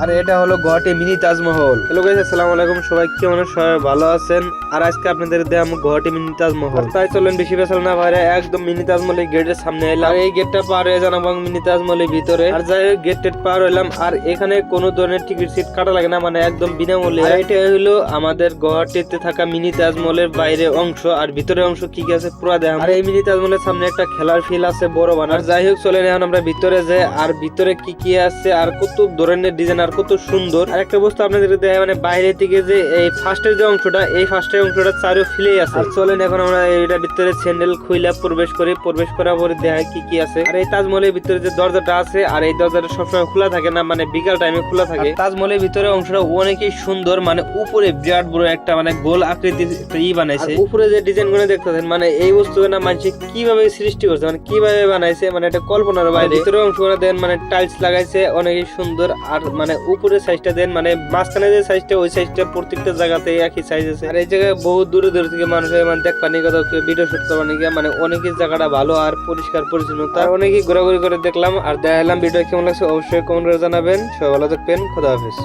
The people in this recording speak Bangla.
আর এটা হলো Guwahati mini Taj Mahal. Hello guys, আসসালামু আলাইকুম। সবাই কেমন আছেন? সবাই ভালো আছেন? আর আজকে আপনাদের দেখাবো গুয়াহাটি মিনি তাজমহল। তাই চলেন বেশি বেসাল না বাইরে একদম মিনি তাজমহলের গেটের সামনে এলাম। আর এই গেটটা পার হয়ে জানাবো মিনি তাজমহলের ভিতরে। আর যাই হোক গেট পার হইলাম। আর এখানে কোনো ধরনের টিকিট সিট কাটা লাগে না, মানে একদম বিনামূল্যে। আর এটা হলো আমাদের গুয়াহাটিতে থাকা মিনি তাজমহলের বাইরে অংশ। আর ভিতরে অংশ কি কি আছে পুরো দেখাবো। আর এই মিনি তাজমহলের সামনে একটা খেলার ফিল আছে বড় বানার। যাই হোক চলেন এখন আমরা ভিতরে যাই। আর ভিতরে কি কি আছে আর কত ধরনের ডিজাইন আর কত সুন্দর। আর একটা বস্তু আপনাদের দেয়, মানে বাইরে থেকে যে এই ফার্স্টের যে অংশটা, এই ফার্স্টের অংশটা চারো ফিলেই আছে। আর চলেন এখন আমরা এটা ভিতরে স্যান্ডেল খুইলা প্রবেশ করি। প্রবেশ করার পরে দেখায় কি কি আছে। আর এই তাজমহলের ভিতরে যে দরজাটা আছে, আর এই দরজাটা সবসময় খোলা থাকে না, মানে বিকাল টাইমে খোলা থাকে। তাজমহলের ভিতরে অংশটা অনেকই সুন্দর, মানে উপরে বিরাট বড় একটা মানে গোল আকৃতির বানাইছে। উপরে যে ডিজাইন গুলো দেখতেছেন, মানে এই বস্তু না মানুষ কিভাবে সৃষ্টি করছে, মানে কিভাবে বানাইছে, মানে এটা কল্পনার বাইরে। ভিতরে অংশগুলো দেন মানে টাইলস লাগাইছে অনেকই সুন্দর। আর মানে উপরে সাইজটা দেন, মানে মাঝখানে যে সাইজটা, ওই সাইজটা প্রত্যেকটা জায়গাতে একই সাইজ আছে। আর এই জায়গায় বহু দূরে দূরে থেকে মানুষ মানে দেখবানি কথা ভিডিও শুট করবানি গিয়ে, মানে অনেকই জায়গাটা ভালো আর পরিষ্কার পরিচ্ছন্নতা। অনেকই ঘোরাঘুরি করে দেখলাম আর দেখালাম। ভিডিও কেমন লাগছে অবশ্যই কমেন্ট করে জানাবেন। সবাই ভালো থাকবেন, খোদা হাফেজ।